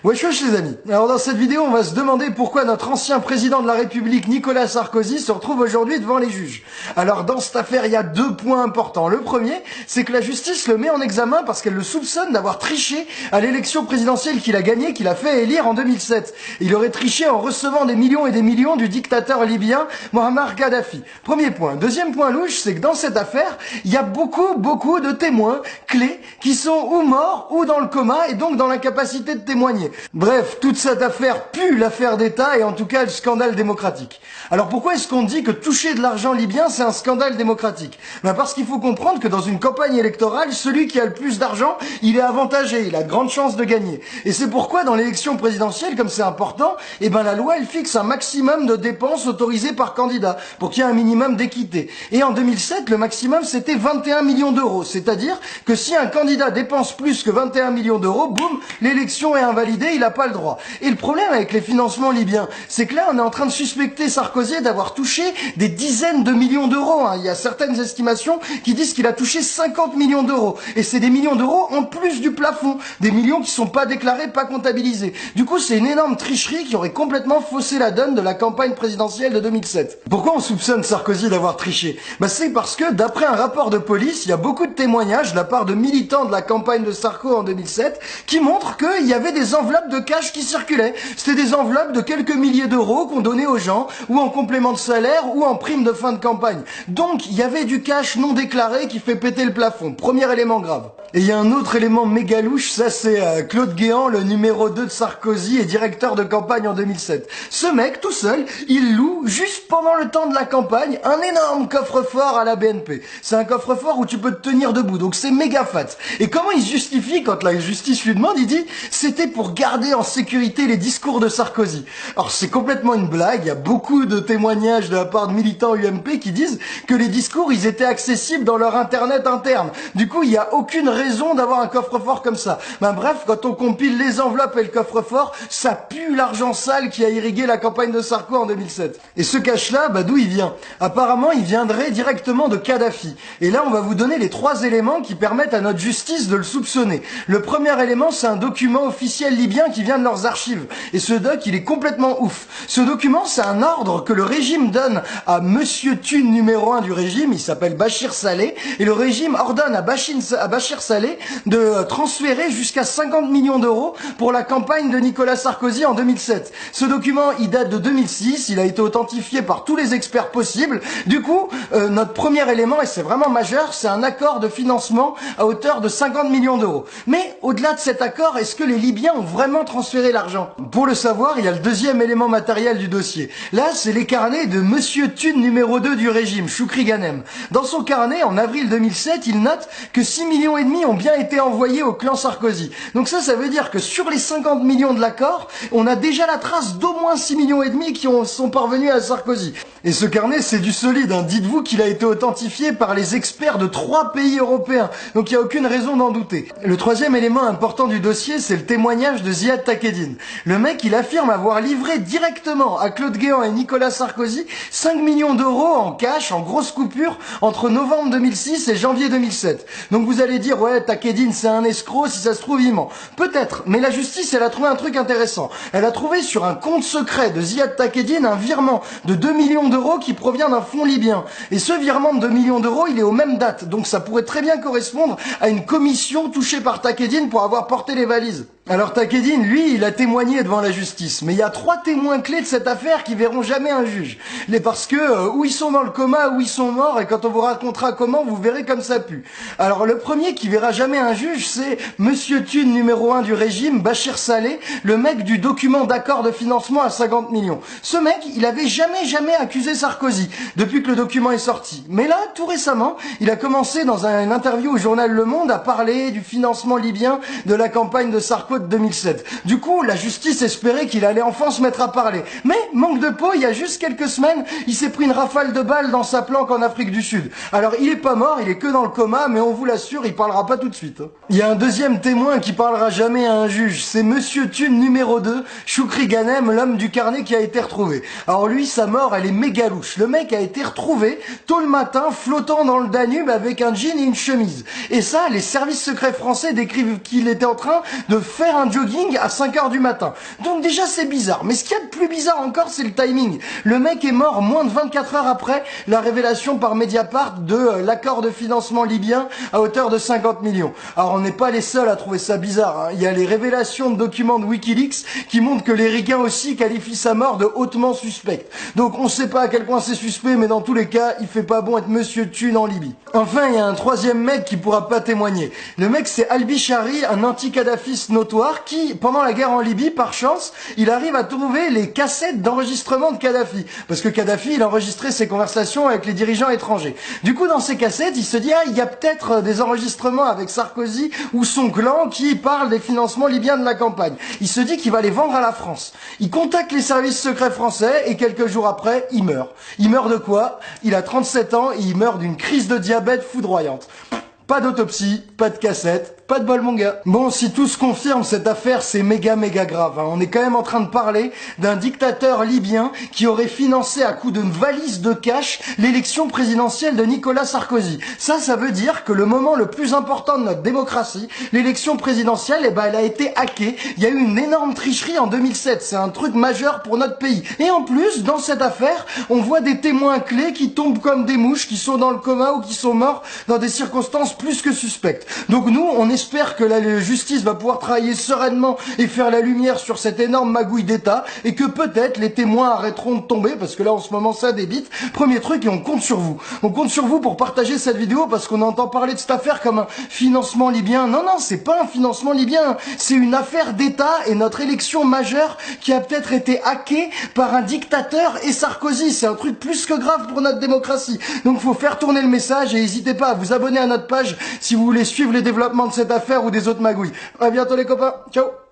Wesh wesh les amis. Alors dans cette vidéo, on va se demander pourquoi notre ancien président de la République, Nicolas Sarkozy, se retrouve aujourd'hui devant les juges. Alors dans cette affaire, il y a deux points importants. Le premier, c'est que la justice le met en examen parce qu'elle le soupçonne d'avoir triché à l'élection présidentielle qu'il a gagnée, qu'il a fait élire en 2007. Il aurait triché en recevant des millions et des millions du dictateur libyen Muammar Kadhafi. Premier point. Deuxième point louche, c'est que dans cette affaire, il y a beaucoup de témoins clés qui sont ou morts ou dans le coma et donc dans l'incapacité de témoigner. Bref, toute cette affaire pue l'affaire d'État et en tout cas le scandale démocratique. Alors pourquoi est-ce qu'on dit que toucher de l'argent libyen c'est un scandale démocratique? Parce qu'il faut comprendre que dans une campagne électorale, celui qui a le plus d'argent, il est avantagé, il a de grandes chances de gagner. Et c'est pourquoi dans l'élection présidentielle, comme c'est important, la loi elle fixe un maximum de dépenses autorisées par candidat pour qu'il y ait un minimum d'équité. Et en 2007, le maximum c'était 21 millions d'euros. C'est-à-dire que si un candidat dépense plus que 21 millions d'euros, boum, l'élection est invalidée, il n'a pas le droit. Et le problème avec les financements libyens, c'est que là on est en train de suspecter Sarkozy d'avoir touché des dizaines de millions d'euros. Il y a certaines estimations qui disent qu'il a touché 50 millions d'euros. Et c'est des millions d'euros en plus du plafond. Des millions qui sont pas déclarés, pas comptabilisés. Du coup, c'est une énorme tricherie qui aurait complètement faussé la donne de la campagne présidentielle de 2007. Pourquoi on soupçonne Sarkozy d'avoir triché? C'est parce que, d'après un rapport de police, il y a beaucoup de témoignages de la part de militants de la campagne de Sarko en 2007 qui montrent qu'il y avait des enveloppes de cash qui circulaient. C'était des enveloppes de quelques milliers d'euros qu'on donnait aux gens, ou en complément de salaire, ou en prime de fin de campagne. Donc, il y avait du cash non déclaré qui fait péter le plafond. Premier élément grave. Et il y a un autre élément méga louche, ça c'est Claude Guéant, le numéro 2 de Sarkozy et directeur de campagne en 2007. Ce mec, tout seul, il loue, juste pendant le temps de la campagne, un énorme coffre-fort à la BNP. C'est un coffre-fort où tu peux te tenir debout, donc c'est méga fat. Et comment il se justifie quand la justice lui demande? Il dit, c'était pour garder en sécurité les discours de Sarkozy. Alors c'est complètement une blague, il y a beaucoup de témoignages de la part de militants UMP qui disent que les discours, ils étaient accessibles dans leur internet interne. Du coup, il n'y a aucune raison d'avoir un coffre-fort comme ça. Bref, quand on compile les enveloppes et le coffre-fort, ça pue l'argent sale qui a irrigué la campagne de Sarko en 2007. Et ce cash-là, d'où il vient? Apparemment, il viendrait directement de Kadhafi. Et là, on va vous donner les 3 éléments qui permettent à notre justice de le soupçonner. Le premier élément, c'est un document officiel libyen qui vient de leurs archives. Et ce doc, il est complètement ouf. Ce document, c'est un ordre que le régime donne à Monsieur Thune numéro 1 du régime, il s'appelle Bachir Saleh, et le régime ordonne à Bachir Saleh de transférer jusqu'à 50 millions d'euros pour la campagne de Nicolas Sarkozy en 2007. Ce document, il date de 2006, il a été authentifié par tous les experts possibles. Du coup, notre premier élément, et c'est vraiment majeur, c'est un accord de financement à hauteur de 50 millions d'euros. Mais au-delà de cet accord, est-ce que les Libyens ont vraiment transféré l'argent? Pour le savoir, il y a le deuxième élément matériel du dossier. Là, c'est les carnets de Monsieur Thune numéro 2 du régime, Choukri Ghanem. Dans son carnet, en avril 2007, il note que 6 millions et demi ont bien été envoyés au clan Sarkozy. Donc ça veut dire que sur les 50 millions de l'accord, on a déjà la trace d'au moins 6 millions et demi qui sont parvenus à Sarkozy. Et ce carnet, c'est du solide, Dites-vous qu'il a été authentifié par les experts de 3 pays européens. Donc il n'y a aucune raison d'en douter. Le troisième élément important du dossier, c'est le témoignage de Ziad Takedine. Le mec, il affirme avoir livré directement à Claude Guéant et Nicolas Sarkozy 5 millions d'euros en cash, en grosse coupure, entre novembre 2006 et janvier 2007. Donc vous allez dire, ouais, Takedine, c'est un escroc, si ça se trouve, il ment. Peut-être, mais la justice, elle a trouvé un truc intéressant. Elle a trouvé sur un compte secret de Ziad Takedine un virement de 2 millions d'euros qui provient d'un fonds libyen. Et ce virement de 2 millions d'euros, il est aux mêmes dates. Donc ça pourrait très bien correspondre à une commission touchée par Takedine pour avoir porté les valises. Alors Takedine, lui, il a témoigné devant la justice. Mais il y a 3 témoins clés de cette affaire qui verront jamais un juge. Parce que, ou ils sont dans le coma, ou ils sont morts, et quand on vous racontera comment, vous verrez comme ça pue. Alors le premier qui verra jamais un juge, c'est Monsieur Thune numéro 1 du régime, Bachir Saleh, le mec du document d'accord de financement à 50 millions. Ce mec, il avait jamais accusé Sarkozy, depuis que le document est sorti. Mais là, tout récemment, il a commencé dans une interview au journal Le Monde à parler du financement libyen de la campagne de Sarko de 2007. Du coup, la justice espérait qu'il allait enfin se mettre à parler. Mais, manque de peau, il y a juste quelques semaines, il s'est pris une rafale de balles dans sa planque en Afrique du Sud. Alors, il est pas mort, il est que dans le coma, mais on vous l'assure, il parlera pas tout de suite. Il y a un deuxième témoin qui parlera jamais à un juge. C'est Monsieur Thune numéro 2, Choukri Ghanem, l'homme du carnet qui a été retrouvé. Alors lui, sa mort, elle est méga louche. Le mec a été retrouvé tôt le matin, flottant dans le Danube avec un jean et une chemise. Et ça, les services secrets français décrivent qu'il était en train de faire faire un jogging à 5 heures du matin. Donc déjà c'est bizarre, mais ce qu'il y a de plus bizarre encore, c'est le timing. Le mec est mort moins de 24 heures après la révélation par Mediapart de l'accord de financement libyen à hauteur de 50 millions. Alors on n'est pas les seuls à trouver ça bizarre, hein. Il y a les révélations de documents de Wikileaks qui montrent que les Ricains aussi qualifient sa mort de hautement suspecte. Donc on sait pas à quel point c'est suspect, mais dans tous les cas, il fait pas bon être Monsieur Thune en Libye. Enfin, il y a un troisième mec qui pourra pas témoigner. Le mec, c'est Al-Bishari, un anti-kadhafiste notoire qui, pendant la guerre en Libye, par chance, il arrive à trouver les cassettes d'enregistrement de Kadhafi. Parce que Kadhafi, il enregistrait ses conversations avec les dirigeants étrangers. Du coup, dans ces cassettes, il se dit, ah, il y a peut-être des enregistrements avec Sarkozy ou son clan qui parlent des financements libyens de la campagne. Il se dit qu'il va les vendre à la France. Il contacte les services secrets français et quelques jours après, il meurt. Il meurt de quoi? Il a 37 ans et il meurt d'une crise de diabète foudroyante. Pas d'autopsie, pas de cassette, pas de bol mon gars. Bon, si tout se confirme, cette affaire c'est méga grave, hein. On est quand même en train de parler d'un dictateur libyen qui aurait financé à coups de valises de cash l'élection présidentielle de Nicolas Sarkozy. Ça veut dire que le moment le plus important de notre démocratie, l'élection présidentielle, eh ben elle a été hackée. Il y a eu une énorme tricherie en 2007, c'est un truc majeur pour notre pays. Et en plus, dans cette affaire, on voit des témoins clés qui tombent comme des mouches, qui sont dans le coma ou qui sont morts dans des circonstances plus que suspectes. Donc nous, on espère que la justice va pouvoir travailler sereinement et faire la lumière sur cette énorme magouille d'État et que peut-être les témoins arrêteront de tomber parce que là en ce moment ça débite. Premier truc, et on compte sur vous. On compte sur vous pour partager cette vidéo parce qu'on entend parler de cette affaire comme un financement libyen. Non, c'est pas un financement libyen. C'est une affaire d'État et notre élection majeure qui a peut-être été hackée par un dictateur et Sarkozy. C'est un truc plus que grave pour notre démocratie. Donc faut faire tourner le message et n'hésitez pas à vous abonner à notre page si vous voulez suivre les développements de cette affaire ou des autres magouilles. À bientôt les copains. Ciao.